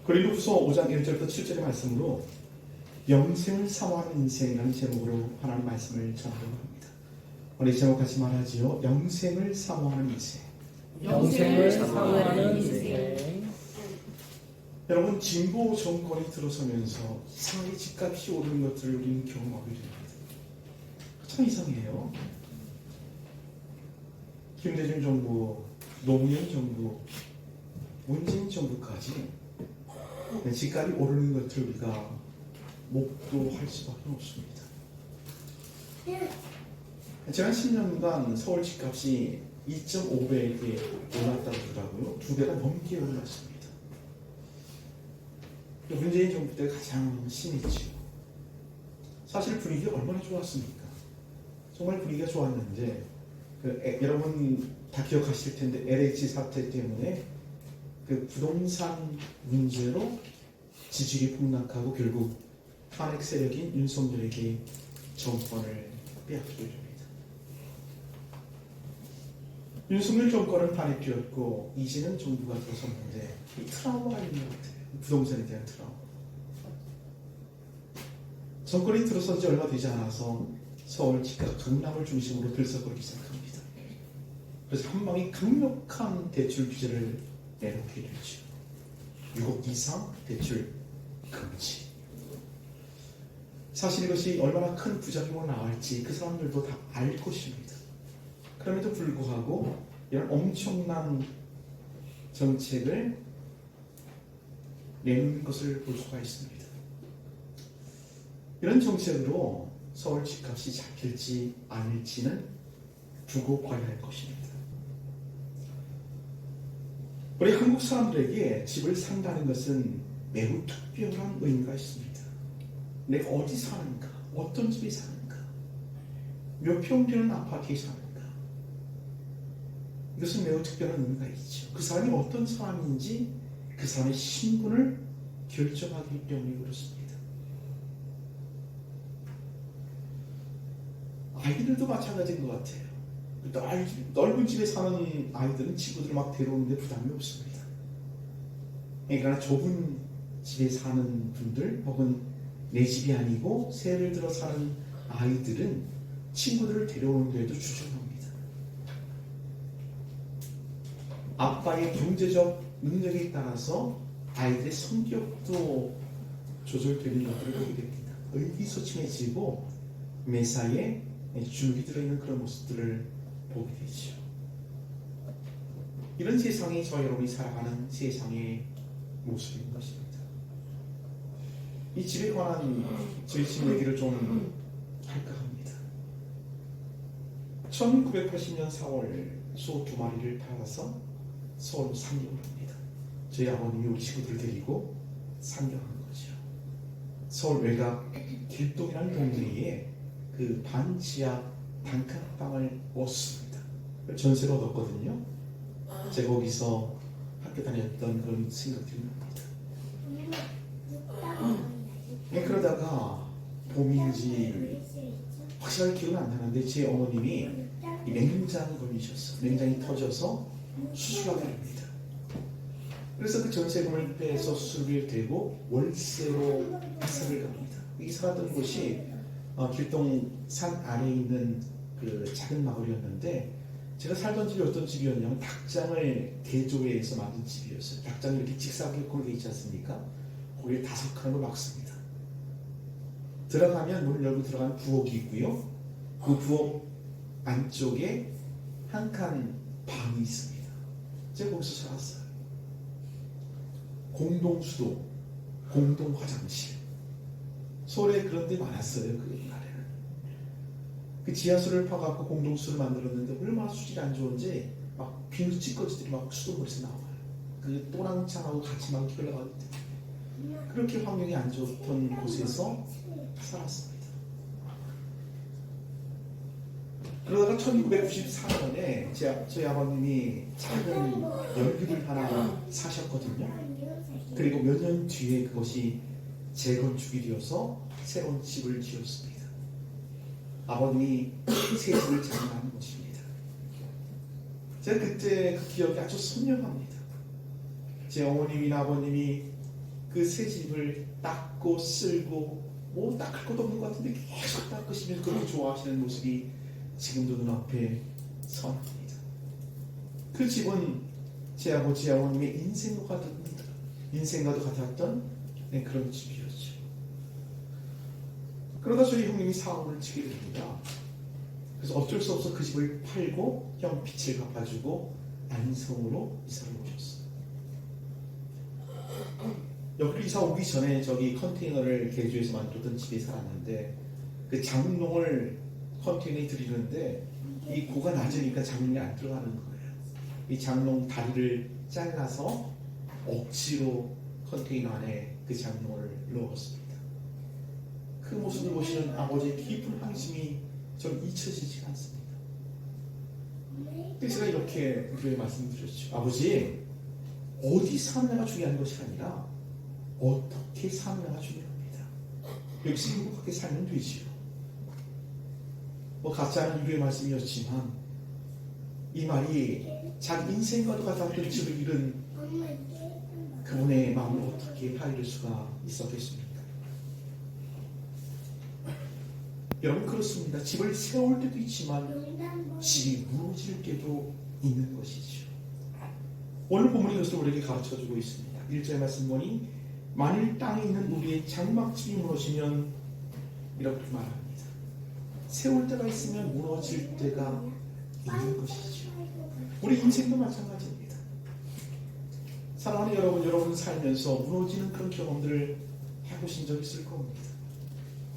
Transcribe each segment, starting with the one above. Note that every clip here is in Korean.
고린도후서 5장 1절부터 7절의 말씀으로 영생을 사모하는 인생이라는 제목으로 하나님 말씀을 전하려고 합니다. 오늘 이 제목 같이 말하지요. 영생을 사모하는 인생. 영생을 사모하는 인생. 여러분, 진보 정권이 들어서면서 이상하게 집값이 오르는 것들을 우리는 경험하게 됩니다. 참 이상해요. 김대중 정부, 노무현 정부, 문재인 정부까지 집값이 오르는 것을 우리가 목도할 수밖에 없습니다. 지난 10년간 서울 집값이 2.5배에 올랐다고 하더라고요. 2배가 넘게 올랐습니다. 문재인 정부 때 가장 심했지요. 사실 분위기가 얼마나 좋았습니까? 정말 분위기가 좋았는데 여러분 다 기억하실 텐데 LH 사태 때문에 그 부동산 문제로 지지율이 폭락하고 결국 탄핵 세력인 윤석열에게 정권을 빼앗기게 됩니다. 윤석열 정권은 탄핵되었고 이제는 정부가 들어섰는데 이 트라우마가 있는 것 같아요. 부동산에 대한 트라우마. 정권이 들어선 지 얼마 되지 않아서 서울 집값 강남을 중심으로 들썩거리기 시작합니다. 그래서 한 방에 강력한 대출 규제를 내놓게 되죠. 6억 이상 대출 금지. 사실 이것이 얼마나 큰 부작용을 낳을지 그 사람들도 다 알 것입니다. 그럼에도 불구하고 이런 엄청난 정책을 내놓는 것을 볼 수가 있습니다. 이런 정책으로 서울 집값이 잡힐지 아닐지는 두고 봐야 할 것입니다. 우리 한국 사람들에게 집을 산다는 것은 매우 특별한 의미가 있습니다. 내가 어디 사는가, 어떤 집에 사는가, 몇 평 되는 아파트에 사는가, 이것은 매우 특별한 의미가 있죠. 그 사람이 어떤 사람인지 그 사람의 신분을 결정하기 때문에 그렇습니다. 아이들도 마찬가지인 것 같아요. 넓은 집에 사는 아이들은 친구들 막 데려오는데 부담이 없습니다. 그러니까 좁은 집에 사는 분들 혹은 내 집이 아니고 새를 들어 사는 아이들은 친구들을 데려오는 데에도 주저합니다. 아빠의 경제적 능력에 따라서 아이들의 성격도 조절되는 것들을 보게 됩니다. 의기소침해지고 매사에 줄기 들어있는 그런 모습들을 보게 되죠. 이런 세상이 저와 여러분이 살아가는 세상의 모습인 것입니다. 이 집에 관한 저희 집 얘기를 좀 할까 합니다. 1980년 4월 소 2마리를 타서 서울로 상경을 합니다. 저희 아버님이 우리 친구들을 데리고 상경한 거죠. 서울 외곽 길동이라는 동네에 그 반지하 단칸방을 얻었습니다. 전세로 얻었거든요. 제가 거기서 학교 다녔던 그런 생각들이 납니다. 그러다가 봄인지 확실하게 기억은 안 나는데 제 어머님이 이 맹장이 걸리셨어요. 맹장이 터져서 수술하게 됩니다. 그래서 그 전세금을 빼서 수술비를 대고 월세로 이사를 갑니다. 이사하던 곳이 길동 산 아래에 있는 그 작은 마을이었는데 제가 살던 집이 어떤 집이었냐면 닭장을 개조해서 만든 집이었어요. 닭장이 이렇게 직사각형으로 되어 있지 않습니까? 거기를 5칸으로 막습니다. 들어가면 문을 열고 들어가면 부엌이 있고요. 그 부엌 안쪽에 한 칸 방이 있습니다. 제가 거기서 살았어요. 공동수도, 공동화장실. 서울에 그런 데 많았어요. 그 옛날에는. 그 지하수를 파갖고 공동수를 만들었는데 얼마나 수질이 안 좋은지 막 비누 찌꺼기들이 막 수돗물에서 나와요. 그 또랑창하고 같이 막 흘러가기 때문에 그렇게 환경이 안 좋던 곳에서 살았습니다. 그러다가 1994년에 저희 아버님이 작은 열기를 하나 사셨거든요. 그리고 몇 년 뒤에 그것이 재건축이 되어서 새로운 집을 지었습니다. 아버님이 새 집을 장만한 것입니다. 제가 그때 그 기억이 아주 선명합니다. 제 어머님이나 아버님이 그 새 집을 닦고 쓸고 뭐 닦을 것도 없는 것 같은데 계속 닦으시면서 그렇게 좋아하시는 모습이 지금도 눈앞에 선합니다. 그 집은 제 아버지 어머님의 인생과도 같았던 그런 집이었죠. 그러다 저희 형님이 사업을 치게 됩니다. 그래서 어쩔 수 없어 그 집을 팔고 형 빚을 갚아주고 안성으로 이사를 오셨어요. 여기로 이사 오기 전에 저기 컨테이너를 개조해서 만들었던 집에 살았는데 그 장롱을 컨테이너에 들이는데 이 고가 낮으니까 장롱이 안 들어가는 거예요. 이 장롱 다리를 잘라서 억지로 컨테이너 안에 그 장롱을 넣었습니다. 그 모습을 보시는 아버지의 깊은 항심이 좀 잊혀지지 않습니다. 그래서 제가 이렇게 우리에게 말씀드렸죠. 아버지, 어디 사느냐가 중요한 것이 아니라 어떻게 사느냐가 중요합니다. 여기서 행복하게 살면 되지요. 뭐 같지 않은 유료의 말씀이었지만 이 말이 자기 인생과도 같았던 집을 잃은 그분의 마음을 어떻게 살릴 수가 있었겠습니까? 여러분 그렇습니다. 집을 세울 때도 있지만 집이 무너질 때도 있는 것이죠. 오늘 본문이 그것을 우리에게 가르쳐주고 있습니다. 1절 말씀 보니 만일 땅에 있는 우리의 장막집이 무너지면 이렇게 말합니다. 세울 때가 있으면 무너질 때가 있는 것이죠. 우리 인생도 마찬가지입니다. 사랑하는 여러분 살면서 무너지는 그런 경험들을 해보신 적 있을 겁니다.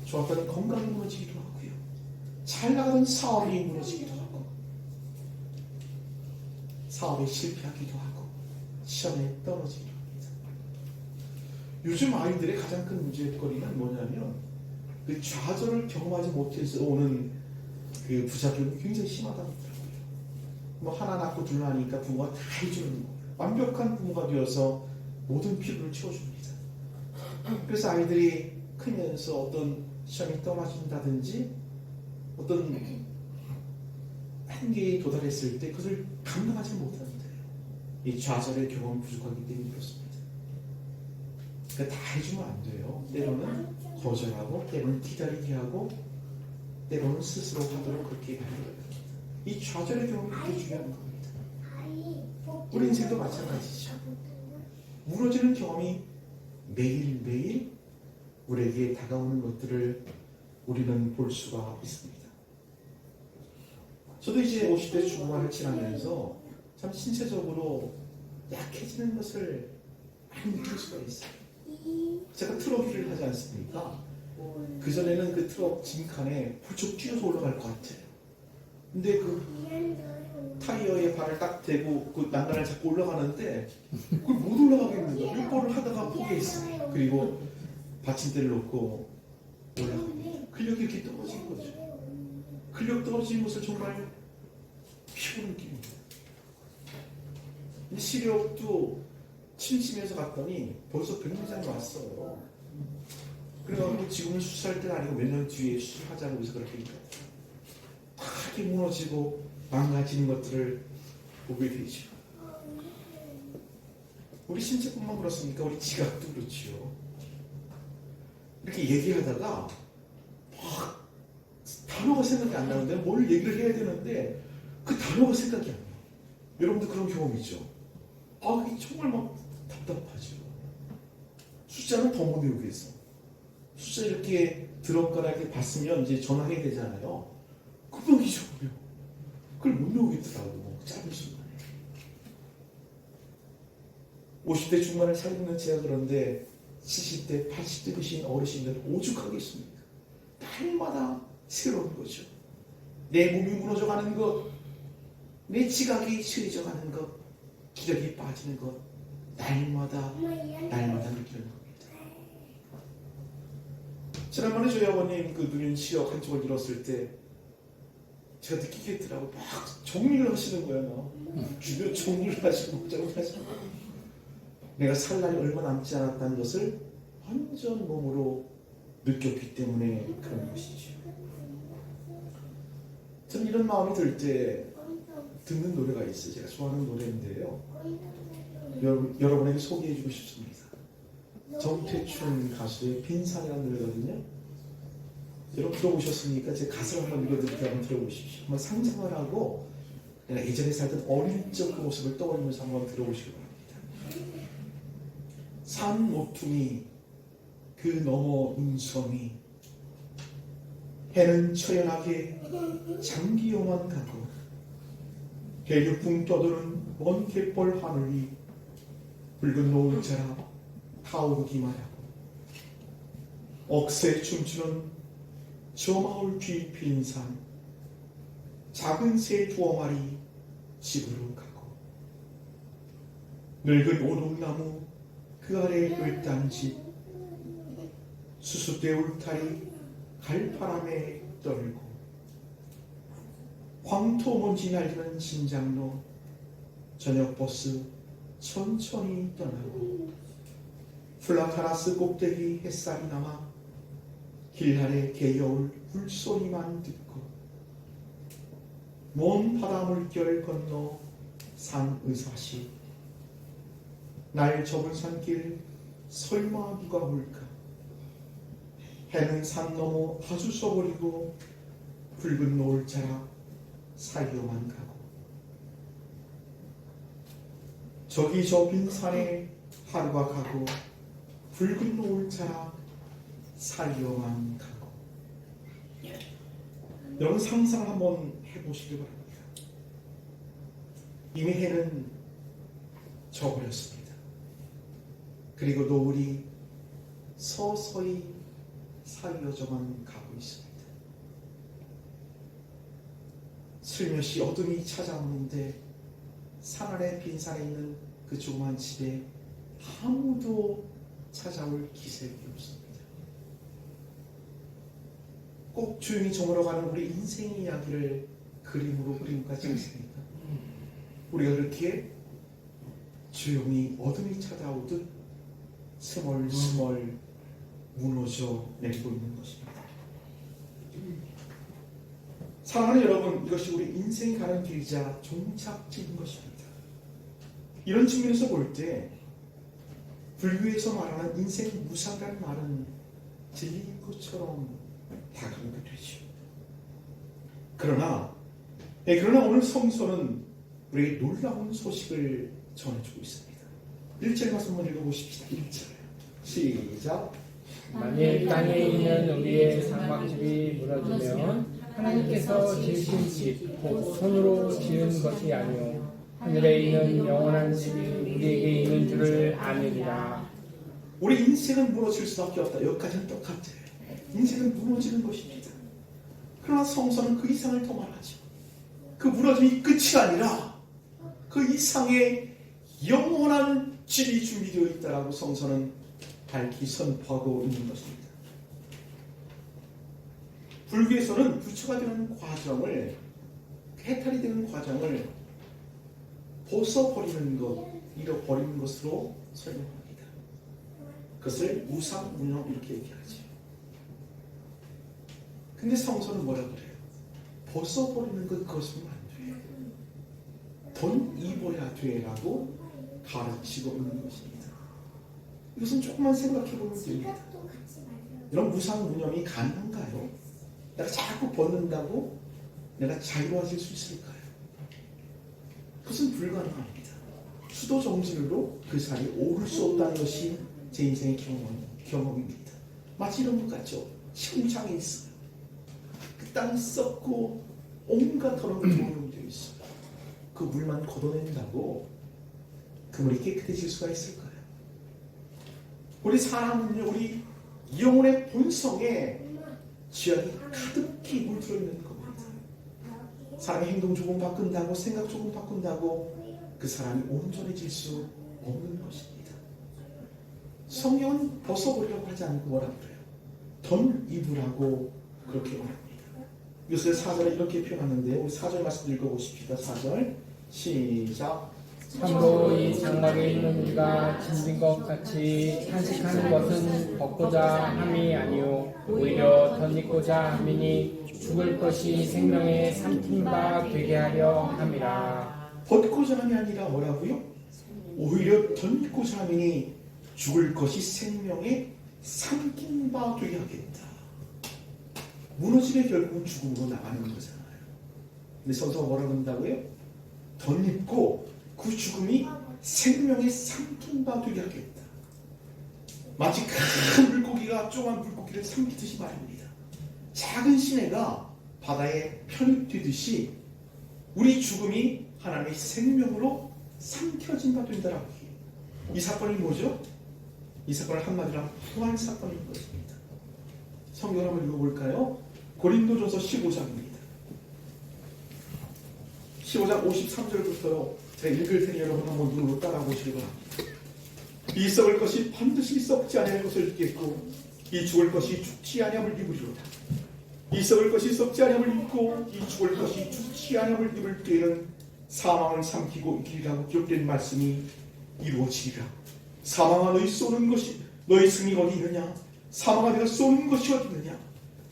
좋았던 건강이 무너지기도 하고요. 잘 나가던 사업이 무너지기도 하고 사업에 실패하기도 하고 시험에 떨어지기도 합니다. 요즘 아이들의 가장 큰 문제거리는 뭐냐면 그 좌절을 경험하지 못해서 오는 그 부작용이 굉장히 심하다고 하더라고요. 뭐 하나 낳고 둘 낳으니까 부모가 다 해주는 거예요. 완벽한 부모가 되어서 모든 필요를 채워줍니다. 그래서 아이들이 크면서 어떤 시험이 떨어진다든지 어떤 한계에 도달했을 때 그것을 감당하지 못하는데요. 이 좌절의 경험이 부족하기 때문에 그렇습니다. 그러니까 다 해주면 안 돼요. 때로는 거절하고 때로는 기다리게 하고 때로는 스스로 하도록 그렇게 하는 거예요. 이 좌절의 경험이 그렇게 중요한 겁니다. 우리 인생도 마찬가지죠. 무너지는 경험이 매일매일 우리에게 다가오는 것들을 우리는 볼 수가 있습니다. 저도 이제 50대 중반을 지나면서 참 신체적으로 약해지는 것을 많이 느낄 수가 있어요. 제가 트럭 일을 하지 않습니까? 그전에는 그 트럭 짐칸에 훌쩍 뛰어서 올라갈 것 같아요. 근데 그 타이어에 발을 딱 대고 그 난간을 잡고 올라가는데 그걸 못 올라가겠는 거예요. 몇 번을 하다가 포기했어요. 그리고 받침대를 놓고 올라갑니다. 근력이 이렇게 떨어진 거죠. 근력 떨어진 것을 정말 피곤한 느낌입니다. 시력도 침침해서 갔더니 벌써 백내장이 왔어요. 그래가지고 지금은 수술할 때가 아니고 몇 년 뒤에 수술하자고 해서 그렇게 크게 무너지고 망가지는 것들을 보게 되죠. 우리 신체뿐만 그렇습니까? 우리 지각도 그렇지요. 이렇게 얘기하다가 막 단어가 생각이 안 나는데 뭘 얘기를 해야 되는데 그 단어가 생각이 안 나요. 여러분도 그런 경험이죠. 그게 정말 막 답답하죠. 숫자는 더 못 외우겠어. 숫자 이렇게 들었거나 이렇게 봤으면 이제 전화해야 되잖아요. 금방 잊어버려. 그걸 못 외우겠더라고. 짧은 순간에. 50대 중반을 살고 있는 제가 그런데 70대, 80대 되신 어르신들은 오죽하게 있습니까? 날마다 새로운 거죠. 내 몸이 무너져가는 것, 내 지각이 쉬어져가는 것, 기력이 빠지는 것, 날마다 느끼는 겁니다. 지난번에 저희 아버님 그 누린 시력 한쪽을 잃었을 때 제가 느끼겠더라고. 막 정리를 하시는 거예요. 주변 정리를 하시고 내가 살 날이 얼마 남지 않았다는 것을 완전 몸으로 느꼈기 때문에 그런 것이죠. 저는 이런 마음이 들 때 듣는 노래가 있어요. 제가 좋아하는 노래인데요. 여러분에게 소개해주고 싶습니다. 정태춘 가수의 빈산이라는 노래거든요. 여러분 들어보셨습니까? 제 가사를 한번 읽어드릴게요. 한번 들어보십시오. 한번 상상을 하고 내가 예전에 살던 어릴 적 그 모습을 떠올리면서 한번 들어보시기 바랍니다. 산 모퉁이 그 너머 운수렁이 해는 처연하게 장기요만 가고 대륙풍 떠도는 먼 갯벌 하늘 위 붉은 노을자라 타오르기만 하고 억새 춤추는 저 마을 뒤 빈산 작은 새 두어 마리 집으로 가고 늙은 오동나무 그 아래 을단 집 수수대 울타리 갈바람에 떨고 황토 먼지 날리는 진장로 저녁 버스 천천히 떠나고 플라타라스 꼭대기 햇살이 남아 길 아래 개여울 물소리만 듣고 먼 바다 물결 건너 산 의사시 날 접은 산길 설마 누가 올까 해는 산 너머 아주 써버리고 붉은 노을자락 사이어만 가고 저기 저 빈산에 하루가 가고 붉은 노을자락 사이어만 가고 여러분 상상을 한번 해보시기 바랍니다. 이미 해는 져버렸습니다. 그리고 노을이 서서히 사이어져만 가고 있습니다. 슬며시 어둠이 찾아오는데 산 아래 빈산에 있는 그 조그만 집에 아무도 찾아올 기색이 없습니다. 꼭 조용히 저물어가는 우리 인생 이야기를 그림으로 그리고 가지 않습니까? 우리가 그렇게 조용히 어둠이 찾아오듯 스멀스멀 무너져 내리고 있는 것입니다. 사랑하는 여러분, 이것이 우리 인생이 가는 길이자 종착지인 것입니다. 이런 측면에서 볼 때 불교에서 말하는 인생 무상이라는 말은 진리인 것처럼 다가오게 되죠. 그러나 오늘 성서는 우리에게 놀라운 소식을 전해주고 있습니다. 1절 말씀 한번 읽어보십시다. 1절 시작. 만일 땅에 있는 우리의 상막집이 무너지면 하나님께서 지으신 집, 곧 손으로 지은 것이 아니요 하늘에 있는 영원한 집이 우리에게 있는 줄을 아느니라. 우리 인생은 무너질 수밖에 없다. 여기까지는 똑같아요. 인생은 무너지는 것입니다. 그러나 성서는 그 이상을 더 말하죠. 그 무너짐이 끝이 아니라 그 이상의 영원한 집이 준비되어 있다라고 성서는 밝히 선포하고 있는 것입니다. 불교에서는 부처가 되는 과정을, 해탈이 되는 과정을 벗어버리는 것, 잃어버리는 것으로 설명합니다. 그것을 무상무념 이렇게 얘기하죠. 근데 성서는 뭐라 그래요? 벗어버리는 것, 그것은 안 돼요. 돈 입어야 돼라고 가르치고 있는 것입니다. 이것은 조금만 생각해보면 됩니다. 이런 무상무념이 가능한가요? 내가 자꾸 벗는다고 내가 자유로워질 수 있을까요? 그것은 불가능합니다. 수도 정진으로 그 산이 오를 수 없다는 것이 제 인생의 경험입니다. 마치 이런 것 같죠? 시궁창에 있어요. 그 땅이 썩고 온갖 더러움이 동용되어 있어요. 그 물만 걷어낸다고 그 물이 깨끗해질 수가 있을까요? 우리 사람은요, 우리 영혼의 본성에 죄악이 가득히 물들어 있는 겁니다. 사람의 행동 조금 바꾼다고, 생각 조금 바꾼다고 그 사람이 온전해질 수 없는 것입니다. 성경은 벗어버리라고 하지 않고 뭐라 그래요? 돈 입으라고 그렇게 말합니다. 이것을 4절에 이렇게 표현하는데, 우리 4절 말씀 읽어보십시다. 4절 시작. 참으로 이 장막에 있는 우리가 짐진 것 같이 탄식하는 것은 벗고자 함이 아니요 오히려 덧입고자 함이니 죽을 것이 생명의 삼킨 바 되게 하려 함이라. 벗고자 함이 아니라 뭐라고요? 오히려 덧입고자 함이니 죽을 것이 생명의 삼킨 바 되게 하겠다. 무너지면 결국은 죽음으로 나가는 거잖아요. 근데 성서가 뭐라고 한다고요? 덧입고 그 죽음이 생명의 삼킨 바 되게 하겠다. 마치 큰 물고기가 조그만 물고기를 삼키듯이 말입니다. 작은 시내가 바다에 편입되듯이 우리 죽음이 하나님의 생명으로 삼켜진 바 된다라고 해요. 이 사건이 뭐죠? 이 사건을 한마디로 하면 부활 사건인 것입니다. 성경을 한번 읽어볼까요? 고린도전서 15장입니다. 15장 53절부터요. 제가 읽을 테니 여러분 한번 눈으로 따라 보시기 바랍니다. 이 썩을 것이 반드시 썩지 아니할 것을 입겠고 이 죽을 것이 죽지 아니함을 입으리로다. 이 썩을 것이 썩지 아니함을 입고 이 죽을 것이 죽지 아니함을 입을 때에는 사망을 삼키고 이기리라고 기록된 말씀이 이루어지리라. 사망아 너희 쏘는 것이 너희 승리가 어디 있느냐? 사망아 내가 쏘는 것이 어디 있느냐?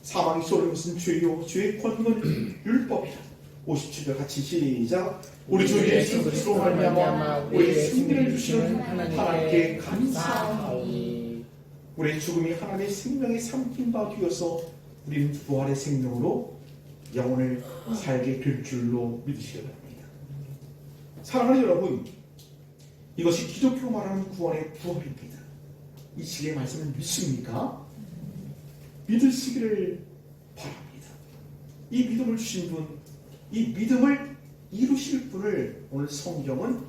사망이 쏘는 것은 죄요 죄의 권능은 율법이라. 57절 같이 시작. 우리 주 예수 그리스도로 말미암아 우리에게 승리를 주시는 하나님께 감사하오니. 우리의 죽음이 하나님의 생명에 삼킨 바 되어서 우리는 부활의 생명으로 영혼을 살게 될 줄로 믿으시기 바랍니다. 사랑하는 여러분, 이것이 기독교 말하는 구원의 부활입니다. 이 시기의 말씀을 믿습니까? 믿으시기를 바랍니다. 이 믿음을 주신 분, 이 믿음을 이루실 분을 오늘 성경은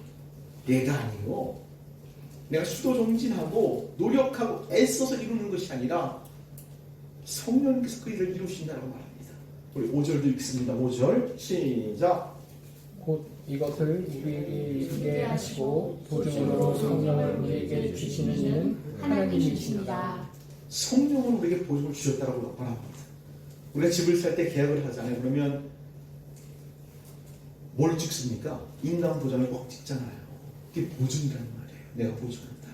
내가 아니고 내가 수도종진하고 노력하고 애써서 이루는 것이 아니라 성령께서 그 일을 이루신다고 말합니다. 우리 5절도 읽습니다. 5절 시작. 곧 이것을 우리에게 하시고 보증으로 성령을 우리에게 주시는 이는 하나님이십니다. 성령을 우리에게 보증을 주셨다고 말합니다. 우리가 집을 살 때 계약을 하잖아요. 그러면 뭘 찍습니까? 인감 도장을 꼭 찍잖아요. 그게 보증이라는 말이에요. 내가 보증한다.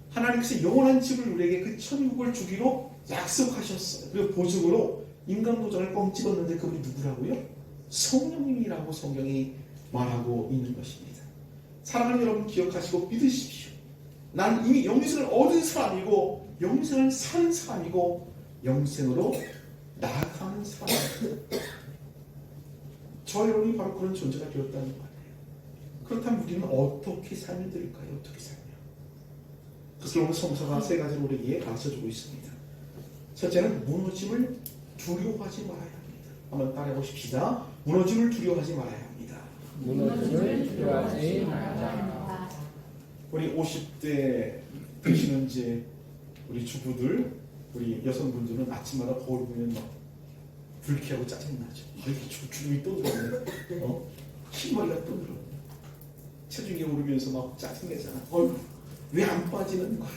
하나님께서 영원한 집을 우리에게 그 천국을 주기로 약속하셨어요. 그리고 보증으로 인감 도장을 꼭 찍었는데 그분이 누구라고요? 성령님이라고 성경이 말하고 있는 것입니다. 사랑하는 여러분 기억하시고 믿으십시오. 난 이미 영생을 얻은 사람이고 영생을 사는 사람이고 영생으로 나아가는 사람입니다. 저 여러분이 바로 그런 존재가 되었다는 말이에요. 그렇다면 우리는 어떻게 살면 될까요? 어떻게 살면? 그래서 오늘 성서가 세 가지를 우리에게 가르쳐주고 있습니다. 첫째는 무너짐을 두려워하지 말아야 합니다. 한번 따라해 보십시다. 무너짐을 두려워하지 말아야 합니다. 무너짐을 두려워하지 말아야 합니다. 우리 50대 되시는 이제 우리 주부들, 우리 여성분들은 아침마다 거울 보면 막 불쾌하고 짜증나죠. 이렇게 주름이 또 늘었네. 흰머리가 또 늘었네. 체중이 오르면서 막 짜증내잖아. 왜 안 빠지는 거야?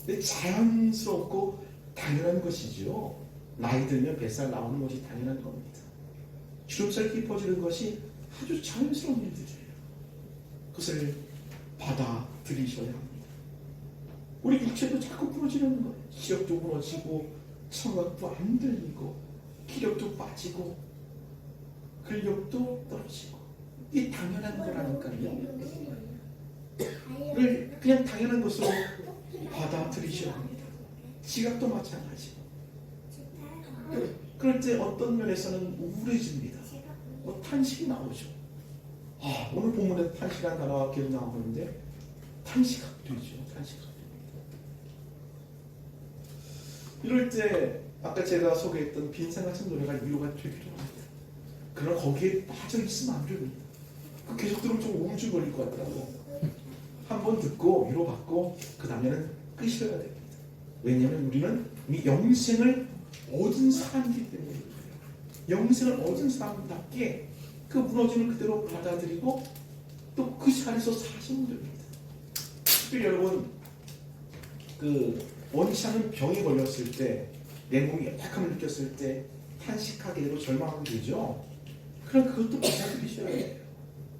근데 자연스럽고 당연한 것이죠. 나이 들면 뱃살 나오는 것이 당연한 겁니다. 주름살 깊어지는 것이 아주 자연스러운 일들이에요. 그것을 받아들이셔야 합니다. 우리 육체도 자꾸 부러지는 거예요. 시력도 무너지고 청각도 안 들리고 기력도 빠지고 근력도 떨어지고 이게 당연한 거라니까요. 그걸 그냥 당연한 것으로 받아들이셔야 합니다. 지각도 마찬가지고 그럴 때 어떤 면에서는 우울해집니다. 탄식이 나오죠. 오늘 본문에 탄식이라는 단어가 계속 나오는데 탄식하게 되죠. 탄식하게 됩니다. 이럴 때 아까 제가 소개했던 빈생 같은 노래가 위로가 되기도 합니다. 그러나 거기에 빠져 있으면 안 됩니다. 계속 들으면 좀 우울증거릴 것 같더라고요. 한번 듣고 위로받고 그 다음에는 끄셔야 됩니다. 왜냐하면 우리는 이미 영생을 얻은 사람이기 때문에 그래요. 영생을 얻은 사람답게 그 무너짐을 그대로 받아들이고 또 그 자리에서 사시면 됩니다. 특별히 여러분 그 원치 않은 병이 걸렸을 때 내 몸이 약함을 느꼈을 때 탄식하게 되고 절망하게 되죠. 그럼 그것도 받아들이셔야 돼요.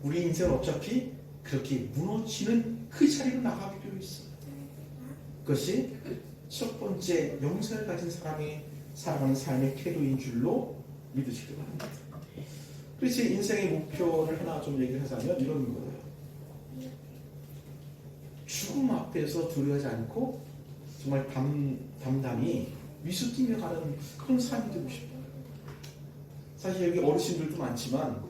우리 인생은 어차피 그렇게 무너지는 그 자리로 나가게 되어 있어요. 그것이 첫 번째 영생을 가진 사람이 살아가는 삶의 태도인 줄로 믿으시기 바랍니다. 그래서 제 인생의 목표를 하나 좀 얘기를 하자면 이런 거예요. 죽음 앞에서 두려워하지 않고 정말 담담히 미소 띠며 가는 그런 삶이 되고 싶어요. 사실 여기 어르신들도 많지만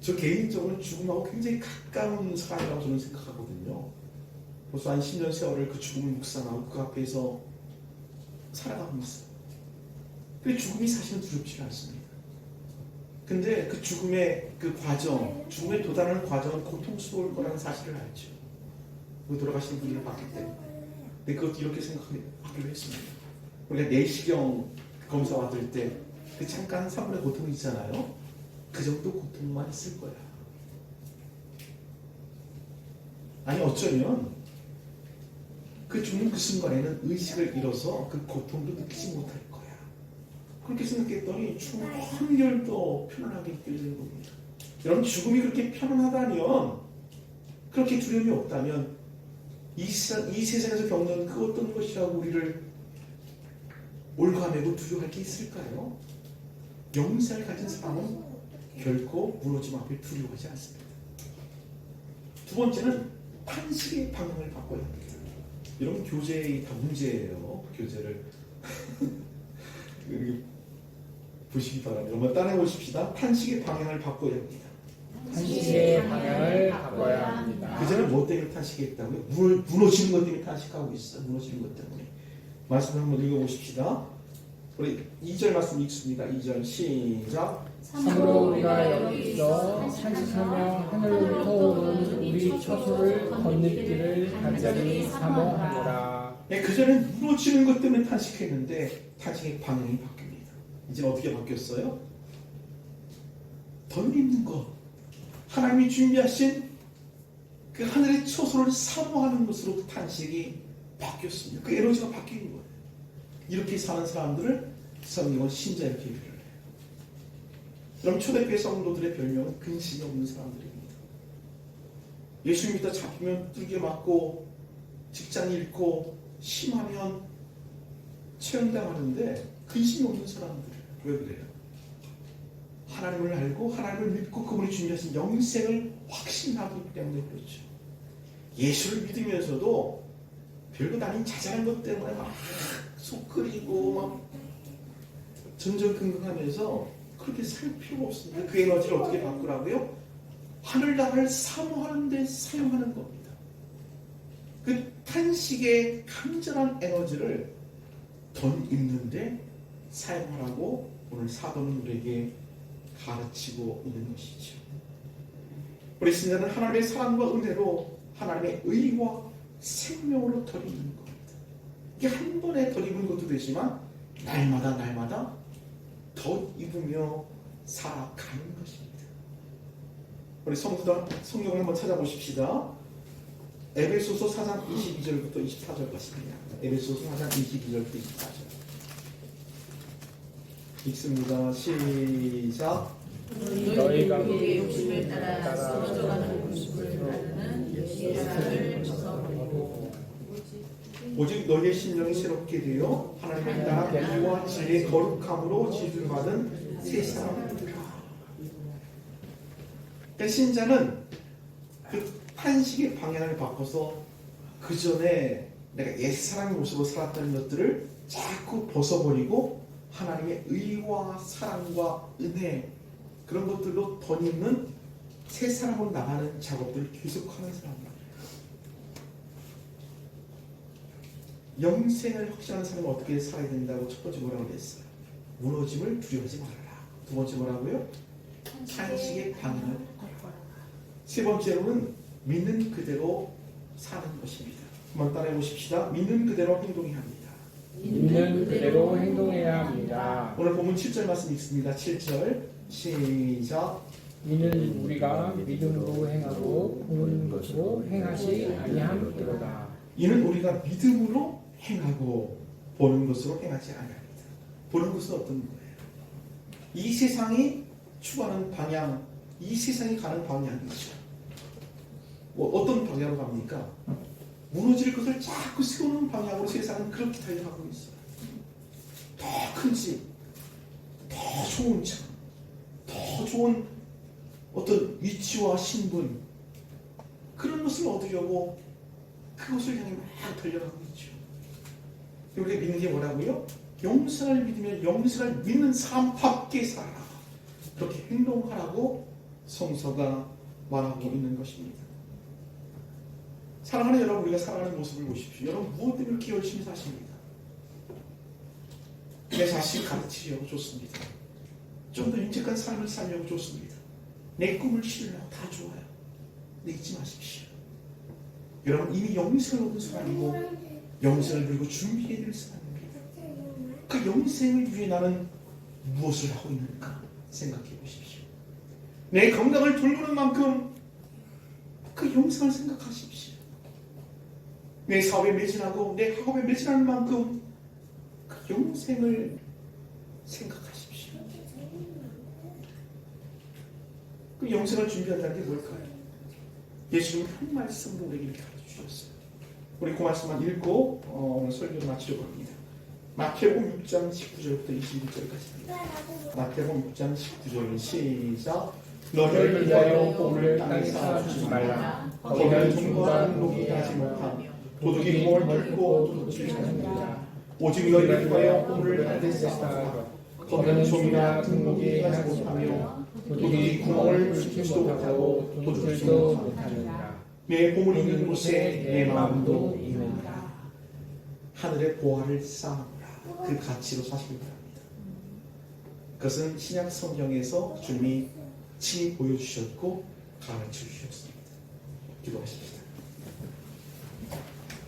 저 개인적으로는 죽음하고 굉장히 가까운 사람이라고 저는 생각하거든요. 벌써 한 10년 세월을 그 죽음을 묵상하고 그 앞에서 살아가고 있어요. 근데 죽음이 사실은 두렵지가 않습니다. 근데 그 죽음의 그 과정, 죽음에 도달하는 과정은 고통스러울 거라는 사실을 알죠. 그 돌아가시는 분들을 봤기 때문에. 근데 그것도 이렇게 생각하기로 했습니다. 우리가 내시경 검사 받을 때 그 잠깐 3분의 고통이 있잖아요. 그 정도 고통만 있을 거야. 아니 어쩌면 그 죽는 그 순간에는 의식을 잃어서 그 고통도 느끼지 못할 거야. 그렇게 생각했더니 죽음이 한결더 편안하게 느껴지는 겁니다. 여러분 죽음이 그렇게 편안하다면, 그렇게 두려움이 없다면 이 세상에서 겪는 그 어떤 것이라고 우리를 올가매고 두려워할 게 있을까요? 영생을 가진 사람은 결코 무너짐 앞에 두려워하지 않습니다. 두 번째는 탄식의 방향을 바꿔야 합니다. 여러분 교재의 다 문제예요. 교재를 보시기 바랍니다. 한번 따라해 보십시다. 탄식의 방향을 바꿔야 합니다. 탄식의 방향을 바꿔야 합니다. 그전에 뭐 때문에 탄식했다고요? 무너지는 것 때문에 탄식하고 있어요. 무너지는 것 때문에. 말씀을 한번 읽어보십시다. 우리 2절 말씀 읽습니다. 2절 시작. 참으로 우리가 여기서 탄식하며 하늘로부터 오는 우리 처소를 건널기를 간절히 사모하노라. 네, 그전엔 무너지는 것 때문에 탄식했는데 탄식의 방향이 바뀝니다. 이제 어떻게 바뀌었어요? 덜 믿는 것, 하나님이 준비하신 그 하늘의 처소를 사모하는 것으로 탄식이 바뀌었습니다. 그 에너지가 바뀌는 거예요. 이렇게 사는 사람들을 성경은 신자 이렇게 표현을 해요. 그럼 초대교회 성도들의 별명은 근심이 없는 사람들입니다. 예수 믿다 잡히면 뚫게 맞고 직장 잃고 심하면 체험당하는데 근심이 없는 사람들이에요. 왜 그래요? 하나님을 알고 하나님을 믿고 그분이 준비하신 영생을 확신하기 때문에 그렇죠. 예수를 믿으면서도 별것 아닌 자잘한 것 때문에 막 속 끓이고 막 전전긍긍하면서 그렇게 살 필요가 없습니다. 그 에너지를 어떻게 바꾸라고요? 하늘나라를 사모하는 데 사용하는 겁니다. 그 탄식의 간절한 에너지를 돈 입는데 사용하라고 오늘 사도는 우리에게 가르치고 있는 것이죠. 우리 신자는 하나님의 사랑과 은혜로 하나님의 의와 생명으로 덜 입는 겁니다. 이게 한 번에 덜 입은 것도 되지만 날마다 더 입으며 살아가는 것입니다. 우리 성도들 성경을 한번 찾아보십시다. 에베소서 4장 22절부터 24절 같습니다. 에베소서 4장 22절부터 24절 읽습니다. 시작. 너희가 우리의 욕심을 따라 쓰러져가는 모습을 따르는 옛사람을 벗어버리고 오직 너희의 심령이 새롭게 되어 하나님을 따라 공의와 진리의 거룩함으로 지음을 받은 새 사람이라. 신자는 그 탄식의 방향을 바꿔서 그 전에 내가 옛사람의 모습으로 살았다는 것들을 자꾸 벗어버리고 하나님의 의와 사랑과 은혜 그런 것들로 덧입는 새 사람으로 나가는 작업들을 계속하는 사람입니다. 영생을 확신하는 사람은 어떻게 살아야 된다고 첫 번째 뭐라고 그랬어요? 무너짐을 두려워하지 말아라. 두 번째 뭐라고요? 탄식의 방향을 바꿔라. 세 번째로는 믿는 그대로 사는 것입니다. 한번 따라해 보십시다. 믿는 그대로 행동해야 합니다. 믿는 그대로 행동해야 합니다. 오늘 본문 7절 말씀 읽습니다. 7절 시작. 이는 우리가 믿음으로 행하고 보는 것으로 행하시 아니함이로다. 이는 우리가 믿음으로 행하고 보는 것으로 행하지 아니합니다. 보는 것은 어떤 거예요? 이 세상이 추구하는 방향, 이 세상이 가는 방향이죠. 어떤 방향으로 갑니까? 무너질 것을 자꾸 세우는 방향으로 세상은 그렇게 달려가고 있어요. 더 큰 집, 더 좋은 차, 더 좋은 어떤 위치와 신분, 그런 것을 얻으려고 그것을 향해 막 달려가고 있죠. 우리가 믿는 게 뭐라고요? 영생을 믿으면 영생을 믿는 사람답게 살아라. 그렇게 행동하라고 성서가 말하고 있는 것입니다. 사랑하는 여러분, 우리가 살아가는 모습을 보십시오. 여러분 무엇 때문에 이렇게 열심히 사십니까? 내 자식 가르치려고 좋습니다. 좀 더 인직한 삶을 살려고 좋습니다. 내 꿈을 실으려고 다 좋아요. 근데 잊지 마십시오. 여러분 이미 영생을 얻은 사람이고 영생을 그리고 준비해야 될 사람입니다. 그 영생을 위해 나는 무엇을 하고 있는가 생각해 보십시오. 내 건강을 돌보는 만큼 그 영생을 생각하십시오. 내 사업에 매진하고 내 학업에 매진하는 만큼 그 영생을 생각하십시오. 그 영생을 준비한다는 게 뭘까요? 예수님은 한 말씀으로 우리에게 이렇게 가르쳐주셨어요. 우리 그 말씀만 읽고 오늘 설교를 마치려고 합니다. 마태복음 6장 19절부터 21절까지입니다. 마태복음 6장 19절 시작. 너희를 위하여 뽕을 땅에 쌓아주지 말라. 거기는 종과 녹이 하지 못함 도둑이 공을 뚫고 도둑질 찾느니라. 오직 너희를 위하여 뽕을 땅에 쌓아 거기는 종이나 등목이 하지 못하며 도둑이 구멍을 뚫지 못하고 도둑질도 못하느니라. 내 보물 있는 곳에 내 마음도 있느니라. 하늘의 보화를 쌓으라. 그 가치로 사시기 바랍니다. 그것은 신약 성경에서 주님이 친히 보여주셨고 가르쳐 주셨습니다. 기도하십시다.